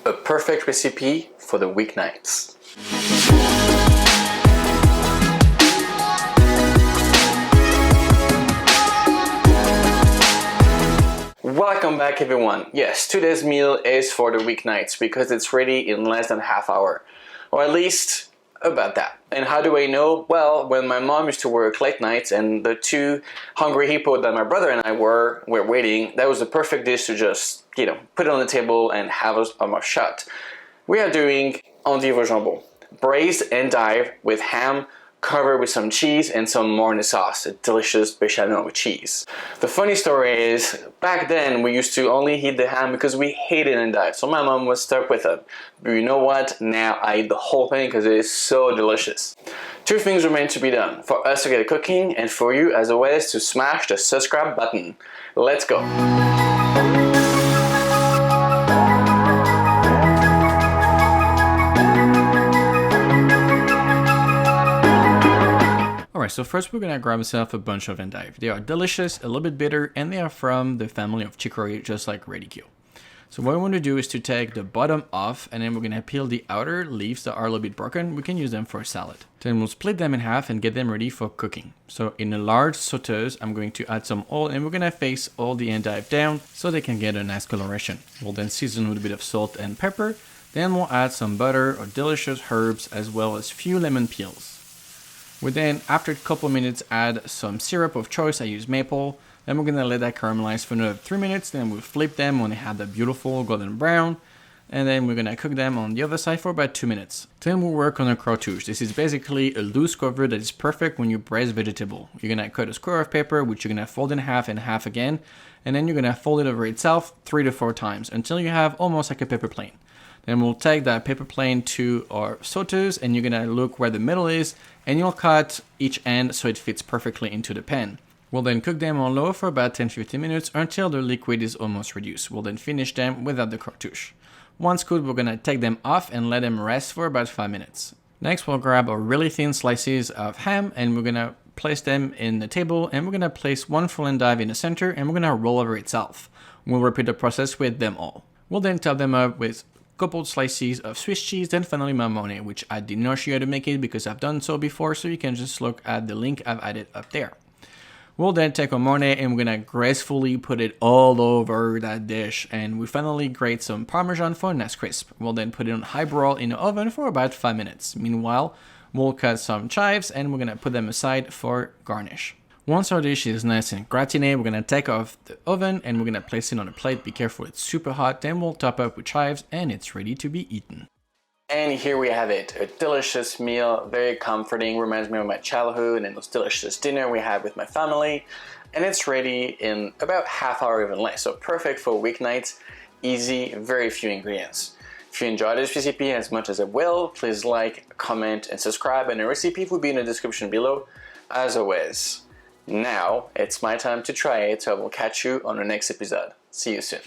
a perfect recipe for the weeknights. Welcome back everyone. Yes, today's meal is for the weeknights because it's ready in less than half hour, or at least about that. And how do I know? Well, when my mom used to work late nights and the two hungry hippos that my brother and I were waiting, that was the perfect dish to just, put it on the table and have a mouth shut. We are doing endive au jambon, braised endive with ham, covered with some cheese and some Mornay sauce, a delicious béchamel with cheese. The funny story is, back then we used to only eat the ham because we hated endive, so my mom was stuck with it. But you know what? Now I eat the whole thing because it is so delicious. Two things remain to be done: for us to get cooking, and for you as always to smash the subscribe button. Let's go! Alright, so first we're gonna grab ourselves a bunch of endive. They are delicious, a little bit bitter, and they are from the family of chicory, just like radicchio. So what we want to do is to take the bottom off, and then we're gonna peel the outer leaves that are a little bit broken. We can use them for a salad. Then we'll split them in half and get them ready for cooking. So in a large sauteuse, I'm going to add some oil, and we're gonna face all the endive down so they can get a nice coloration. We'll then season with a bit of salt and pepper. Then we'll add some butter or delicious herbs as well as few lemon peels. We then, after a couple minutes, add some syrup of choice. I use maple. Then we're gonna let that caramelize for another 3 minutes. Then we'll flip them when they have that beautiful golden brown. And then we're gonna cook them on the other side for about 2 minutes. Then we'll work on a cartouche. This is basically a loose cover that is perfect when you braise vegetable. You're gonna cut a square of paper, which you're gonna fold in half and half again. And then you're gonna fold it over itself 3 to 4 times until you have almost like a paper plane. Then we'll take that paper plane to our sauteuse, and you're gonna look where the middle is, and you'll cut each end so it fits perfectly into the pan. We'll then cook them on low for about 10-15 minutes until the liquid is almost reduced. We'll then finish them without the cartouche. Once cooked, we're gonna take them off and let them rest for about 5 minutes. Next, we'll grab our really thin slices of ham, and we're gonna place them in the table, and we're gonna place one full endive in the center, and we're gonna roll over itself. We'll repeat the process with them all. We'll then top them up with couple slices of Swiss cheese, then finally my Mornay, which I did not show you how to make it because I've done so before, so you can just look at the link I've added up there. We'll then take our Mornay and we're gonna gracefully put it all over that dish, and we finally grate some parmesan for a nice crisp. We'll then put it on high broil in the oven for about 5 minutes. Meanwhile, we'll cut some chives and we're gonna put them aside for garnish. Once our dish is nice and gratiné, we're gonna take off the oven and we're gonna place it on a plate. Be careful, it's super hot. Then we'll top up with chives and it's ready to be eaten. And here we have it, a delicious meal, very comforting, reminds me of my childhood and those delicious dinner we had with my family. And it's ready in about half hour, even less. So perfect for weeknights, easy, very few ingredients. If you enjoyed this recipe as much as I will, please like, comment, and subscribe. And the recipe will be in the description below, as always. Now, it's my time to try it, so I will catch you on the next episode. See you soon.